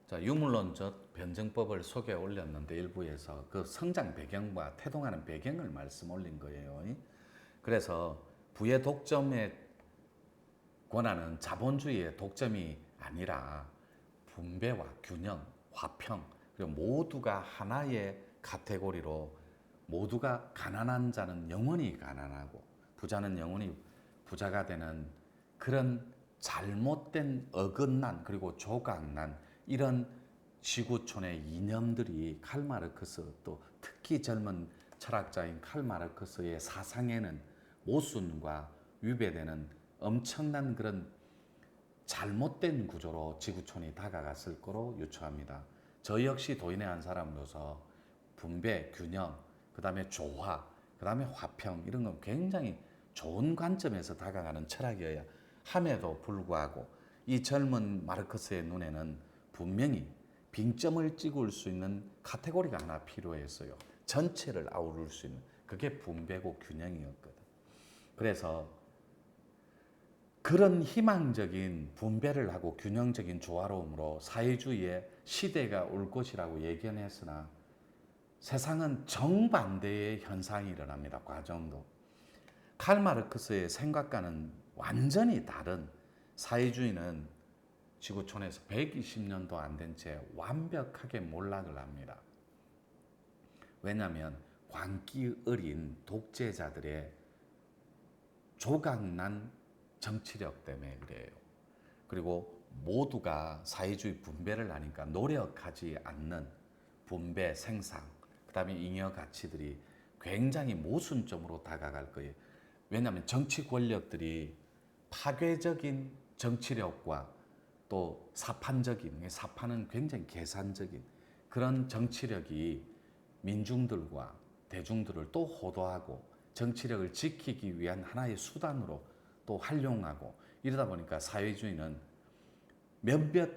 자, 유물론적 변증법을 소개해 올렸는데 일부에서 그 성장 배경과 태동하는 배경을 말씀 올린 거예요. 그래서 부의 독점의 권한은 자본주의의 독점이 아니라 분배와 균형, 화평, 그리고 모두가 하나의 카테고리로 모두가 가난한 자는 영원히 가난하고 부자는 영원히 부자가 되는 그런 잘못된 어긋난 그리고 조각난 이런 지구촌의 이념들이 칼마르크스 또 특히 젊은 철학자인 칼마르크스의 사상에는 모순과 위배되는 엄청난 그런 잘못된 구조로 지구촌이 다가갔을 거로 유추합니다. 저 역시 도인의 한 사람으로서 분배, 균형, 그 다음에 조화, 그 다음에 화평 이런 건 굉장히 좋은 관점에서 다가가는 철학이어야 함에도 불구하고 이 젊은 마르크스의 눈에는 분명히 빙점을 찍을 수 있는 카테고리가 하나 필요했어요. 전체를 아우를 수 있는 그게 분배고 균형이었거든. 그래서 그런 희망적인 분배를 하고 균형적인 조화로움으로 사회주의의 시대가 올 것이라고 예견했으나 세상은 정반대의 현상이 일어납니다. 과정도. 칼마르크스의 생각과는 완전히 다른 사회주의는 지구촌에서 120년도 안 된 채 완벽하게 몰락을 합니다. 왜냐하면 광기 어린 독재자들의 조각난 정치력 때문에 그래요. 그리고 모두가 사회주의 분배를 하니까 노력하지 않는 분배, 생산, 그 다음에 잉여 가치들이 굉장히 모순점으로 다가갈 거예요. 왜냐하면 정치 권력들이 파괴적인 정치력과 또 사판적인, 사판은 굉장히 계산적인 그런 정치력이 민중들과 대중들을 또 호도하고 정치력을 지키기 위한 하나의 수단으로 또 활용하고 이러다 보니까 사회주의는 몇몇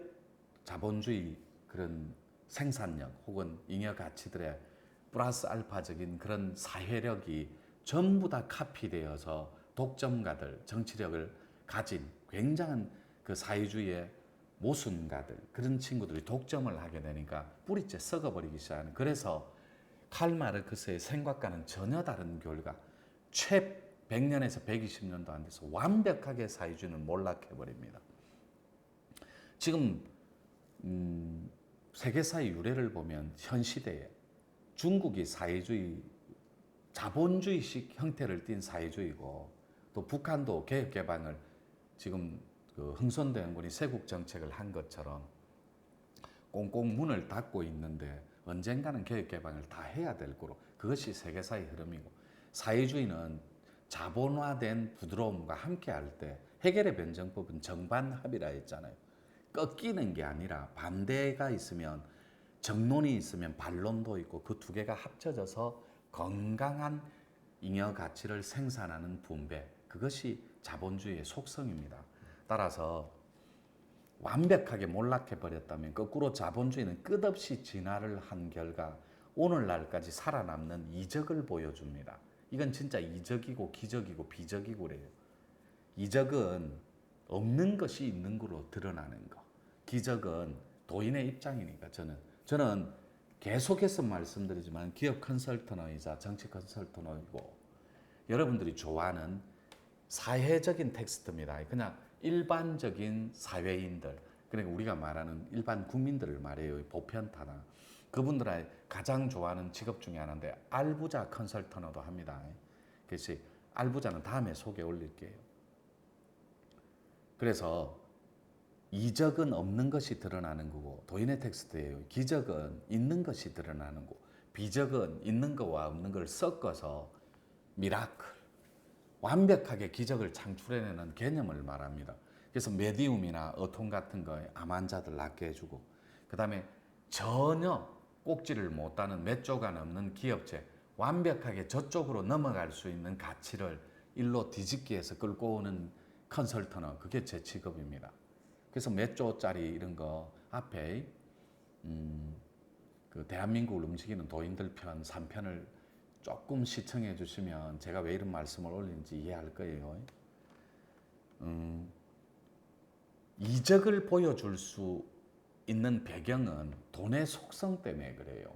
자본주의 그런 생산력 혹은 잉여 가치들의 플러스 알파적인 그런 사회력이 전부 다 카피되어서 독점가들, 정치력을 가진 굉장한 그 사회주의의 모순가들 그런 친구들이 독점을 하게 되니까 뿌리째 썩어버리기 시작하는 그래서 칼마르크스의 생각과는 전혀 다른 결과 최 100년에서 120년도 안 돼서 완벽하게 사회주의는 몰락해버립니다. 지금 세계사의 유래를 보면 현 시대에 중국이 사회주의 자본주의식 형태를 띈 사회주의고 또 북한도 개혁개방을 지금 그 흥선대 연구원이 세국 정책을 한 것처럼 꽁꽁 문을 닫고 있는데 언젠가는 개혁개방을 다 해야 될 거로 그것이 세계사의 흐름이고 사회주의는 자본화된 부드러움과 함께 할 때 해결의 변정법은 정반합이라 했잖아요. 꺾이는 게 아니라 반대가 있으면 정론이 있으면 반론도 있고 그 두 개가 합쳐져서 건강한 잉여 가치를 생산하는 분배 그것이 자본주의의 속성입니다. 따라서 완벽하게 몰락해 버렸다면 거꾸로 자본주의는 끝없이 진화를 한 결과 오늘날까지 살아남는 이적을 보여줍니다. 이건 진짜 이적이고 기적이고 비적이고 그래요. 이적은 없는 것이 있는 거로 드러나는 거. 기적은 도인의 입장이니까 저는 계속해서 말씀드리지만 기업 컨설턴이자 정치 컨설턴이고 여러분들이 좋아하는 사회적인 텍스트입니다. 그냥 일반적인 사회인들, 그러니까 우리가 말하는 일반 국민들을 말해요. 보편타나. 그분들의 가장 좋아하는 직업 중에 하나인데 알부자 컨설턴어도 합니다. 그래서 알부자는 다음에 소개 올릴게요. 그래서 이적은 없는 것이 드러나는 거고 도인의 텍스트예요. 기적은 있는 것이 드러나는 거고 비적은 있는 것과 없는 걸 섞어서 미라클, 완벽하게 기적을 창출해내는 개념을 말합니다. 그래서 메디움이나 어통 같은 거에 암 환자들 낫게 해주고 그 다음에 전혀 꼭지를 못 따는 몇 조가 넘는 기업체 완벽하게 저쪽으로 넘어갈 수 있는 가치를 일로 뒤집기 해서 끌고 오는 컨설턴은 그게 제 직업입니다. 그래서 몇 조짜리 이런 거 앞에 그 대한민국을 움직이는 도인들 편 3편을 조금 시청해 주시면 제가 왜 이런 말씀을 올리는지 이해할 거예요. 이적을 보여줄 수 있는 배경은 돈의 속성 때문에 그래요.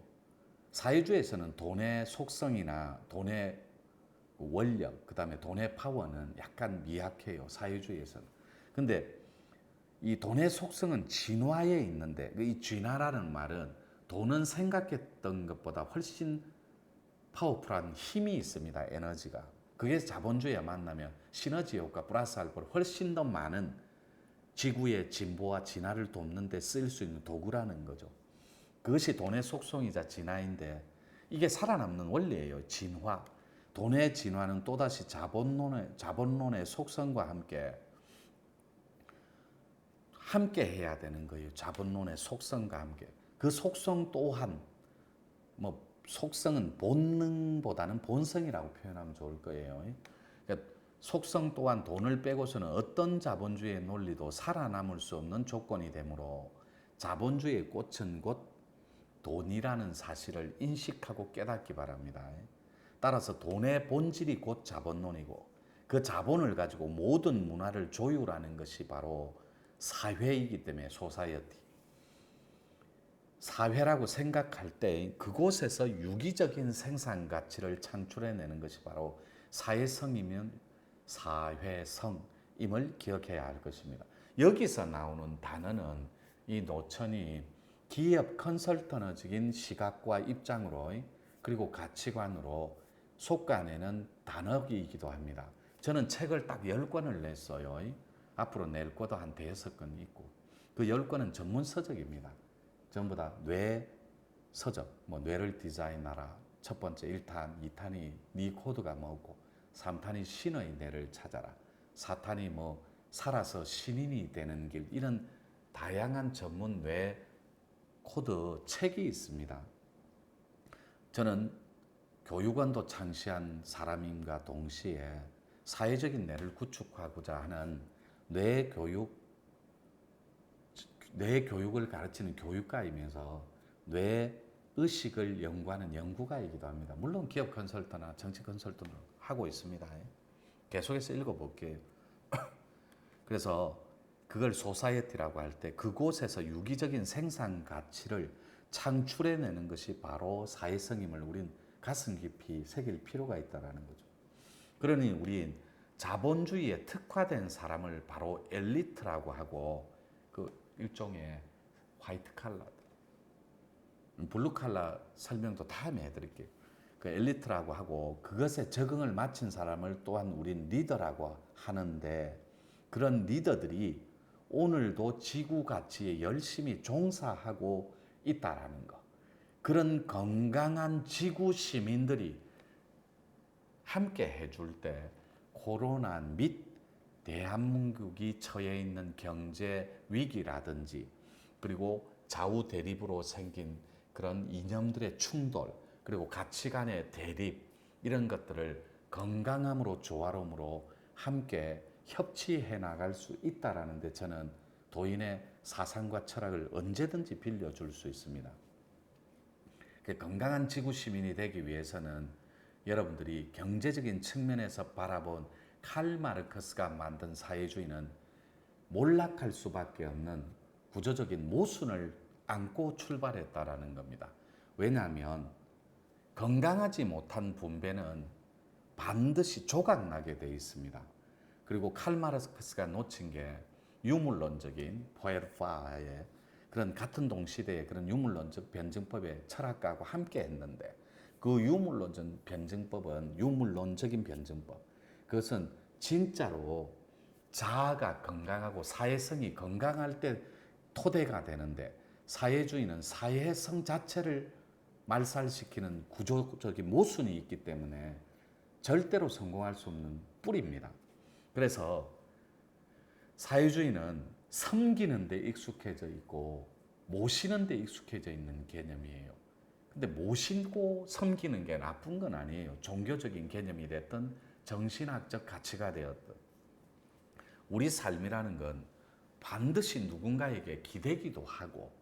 사회주의에서는 돈의 속성이나 돈의 원력, 그다음에 돈의 파워는 약간 미약해요. 사회주의에서는. 근데 이 돈의 속성은 진화에 있는데 이 진화라는 말은 돈은 생각했던 것보다 훨씬 파워풀한 힘이 있습니다. 에너지가. 그게 자본주의와 만나면 시너지 효과 플러스 알파를 훨씬 더 많은 지구의 진보와 진화를 돕는 데 쓸 수 있는 도구라는 거죠. 그것이 돈의 속성이자 진화인데 이게 살아남는 원리예요. 진화. 돈의 진화는 또다시 자본론의 속성과 함께 해야 되는 거예요. 자본론의 속성과 함께. 그 속성 또한 뭐 속성은 본능보다는 본성이라고 표현하면 좋을 거예요. 그러니까 속성 또한 돈을 빼고서는 어떤 자본주의의 논리도 살아남을 수 없는 조건이 되므로 자본주의의 꽃은 곧 돈이라는 사실을 인식하고 깨닫기 바랍니다. 따라서 돈의 본질이 곧 자본론이고 그 자본을 가지고 모든 문화를 조율하는 것이 바로 사회이기 때문에 소사이어티. 사회라고 생각할 때 그곳에서 유기적인 생산 가치를 창출해내는 것이 바로 사회성이면 사회성임을 기억해야 할 것입니다. 여기서 나오는 단어는 이 노천이 기업 컨설턴적인 시각과 입장으로 그리고 가치관으로 속아내는 단어이기도 합니다. 저는 책을 딱 10권을 냈어요. 앞으로 낼 것도 한 5권 있고 그 10권은 전문 서적입니다. 전부 다 뇌 서적, 뭐 뇌를 디자인하라. 첫 번째 1탄, 2탄이 네 코드가 뭐고 3탄이 신의 뇌를 찾아라. 4탄이 뭐 살아서 신인이 되는 길 이런 다양한 전문 뇌 코드 책이 있습니다. 저는 교육원도 창시한 사람임과 동시에 사회적인 뇌를 구축하고자 하는 뇌 교육을 가르치는 교육가이면서 뇌 의식을 연구하는 연구가이기도 합니다. 물론 기업 컨설턴이나 정치 컨설턴도 하고 있습니다. 계속해서 읽어볼게요. 그래서 그걸 소사이어티라고 할 때 그곳에서 유기적인 생산 가치를 창출해내는 것이 바로 사회성임을 우린 가슴 깊이 새길 필요가 있다는 거죠. 그러니 우린 자본주의에 특화된 사람을 바로 엘리트라고 하고 그 일종의 화이트 칼라, 블루 칼라 설명도 다음에 해드릴게요. 그 엘리트라고 하고 그것에 적응을 마친 사람을 또한 우린 리더라고 하는데 그런 리더들이 오늘도 지구 가치에 열심히 종사하고 있다라는 거. 그런 건강한 지구 시민들이 함께 해줄 때 코로나 및 대한민국이 처해 있는 경제 위기라든지 그리고 좌우 대립으로 생긴 그런 이념들의 충돌 그리고 가치관의 대립 이런 것들을 건강함으로 조화로움으로 함께 협치해 나갈 수 있다라는 데 저는 도인의 사상과 철학을 언제든지 빌려줄 수 있습니다. 건강한 지구 시민이 되기 위해서는 여러분들이 경제적인 측면에서 바라본 칼 마르크스가 만든 사회주의는 몰락할 수밖에 없는 구조적인 모순을 안고 출발했다라는 겁니다. 왜냐하면 건강하지 못한 분배는 반드시 조각나게 돼 있습니다. 그리고 칼 마르크스가 놓친 게 유물론적인 포에르파의 그런 같은 동시대의 그런 유물론적 변증법의 철학가하고 함께 했는데 그 유물론적 변증법은 유물론적인 변증법 그것은 진짜로 자아가 건강하고 사회성이 건강할 때 토대가 되는데 사회주의는 사회성 자체를 말살시키는 구조적인 모순이 있기 때문에 절대로 성공할 수 없는 뿌리입니다. 그래서 사회주의는 섬기는 데 익숙해져 있고 모시는 데 익숙해져 있는 개념이에요. 근데 모시고 섬기는 게 나쁜 건 아니에요. 종교적인 개념이 됐든 정신학적 가치가 되었든 우리 삶이라는 건 반드시 누군가에게 기대기도 하고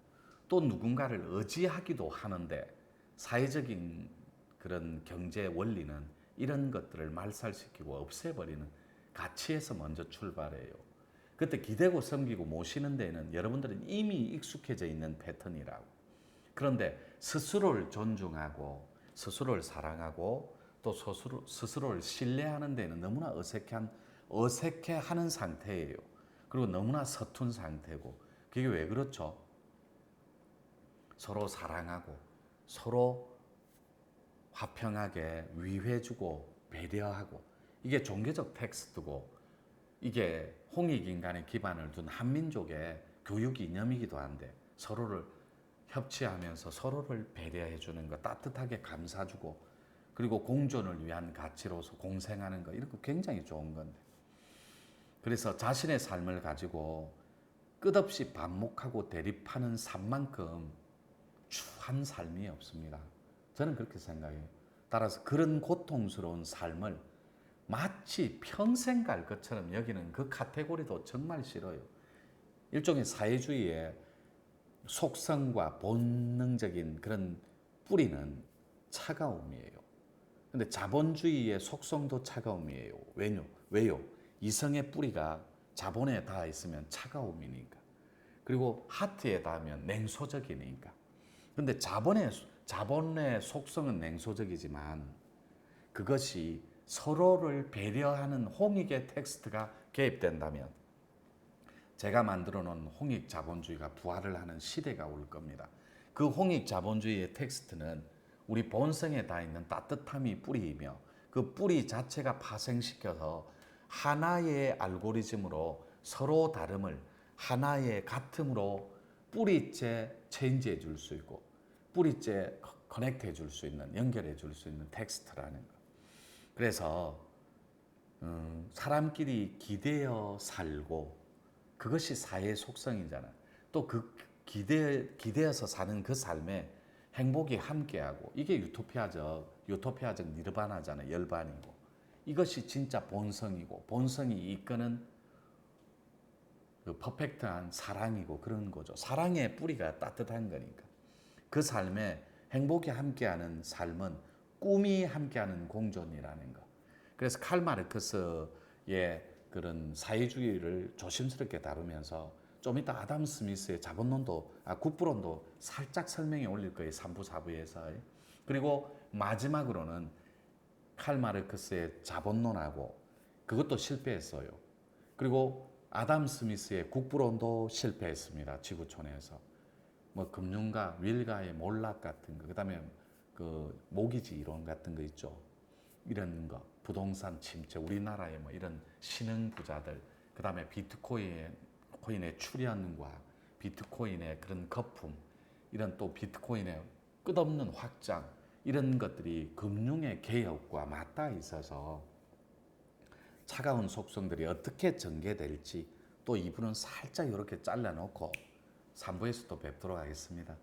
또 누군가를 의지하기도 하는데 사회적인 그런 경제 원리는 이런 것들을 말살시키고 없애버리는 가치에서 먼저 출발해요. 그때 기대고 섬기고 모시는 데는 여러분들은 이미 익숙해져 있는 패턴이라고. 그런데 스스로를 존중하고 스스로를 사랑하고 또 스스로를 신뢰하는 데는 너무나 어색해하는 상태예요. 그리고 너무나 서툰 상태고. 그게 왜 그렇죠? 서로 사랑하고 서로 화평하게 위해주고 배려하고, 이게 종교적 텍스트고 이게 홍익인간의 기반을 둔 한민족의 교육 이념이기도 한데, 서로를 협치하면서 서로를 배려해 주는 거, 따뜻하게 감싸주고, 그리고 공존을 위한 가치로서 공생하는 거, 이런 거 굉장히 좋은 건데, 그래서 자신의 삶을 가지고 끝없이 반목하고 대립하는 삶만큼 추한 삶이 없습니다. 저는 그렇게 생각해요. 따라서 그런 고통스러운 삶을 마치 평생 갈 것처럼 여기는 그 카테고리도 정말 싫어요. 일종의 사회주의의 속성과 본능적인 그런 뿌리는 차가움이에요. 근데 자본주의의 속성도 차가움이에요. 왜요? 이성의 뿌리가 자본에 닿아 있으면 차가움이니까. 그리고 하트에 닿으면 냉소적이니까. 근데 자본의 속성은 냉소적이지만 그것이 서로를 배려하는 홍익의 텍스트가 개입된다면 제가 만들어 놓은 홍익 자본주의가 부활을 하는 시대가 올 겁니다. 그 홍익 자본주의의 텍스트는 우리 본성에 다 있는 따뜻함이 뿌리이며, 그 뿌리 자체가 파생시켜서 하나의 알고리즘으로 서로 다름을 하나의 같음으로 뿌리째 체인지해 줄 수 있고, 뿌리째 커넥트해 줄 수 있는, 연결해 줄 수 있는 텍스트라는 거. 그래서 사람끼리 기대어 살고, 그것이 사회의 속성이잖아. 또 그 기대어서 사는 그 삶에 행복이 함께하고, 이게 유토피아적 니르바나잖아. 열반이고. 이것이 진짜 본성이고, 본성이 이끄는 그 퍼펙트한 사랑이고, 그런 거죠. 사랑의 뿌리가 따뜻한 거니까. 그 삶에 행복이 함께하는 삶은 꿈이 함께하는 공존이라는 거. 그래서 칼 마르크스의 그런 사회주의를 조심스럽게 다루면서 좀 이따 아담 스미스의 국부론도 살짝 설명해 올릴 거예요. 3부, 4부에서. 그리고 마지막으로는 칼 마르크스의 자본론하고, 그것도 실패했어요. 그리고 아담 스미스의 국부론도 실패했습니다. 지구촌에서. 뭐 금융가 윌가의 몰락 같은 거, 그다음에 그 모기지 이론 같은 거 있죠. 이런 거, 부동산 침체, 우리나라의 뭐 이런 신흥 부자들, 그다음에 비트코인의 출현과 비트코인의 그런 거품, 이런 또 비트코인의 끝없는 확장, 이런 것들이 금융의 개혁과 맞닿아 있어서 차가운 속성들이 어떻게 전개될지 또 2부는 살짝 이렇게 잘라놓고 3부에서 또 뵙도록 하겠습니다.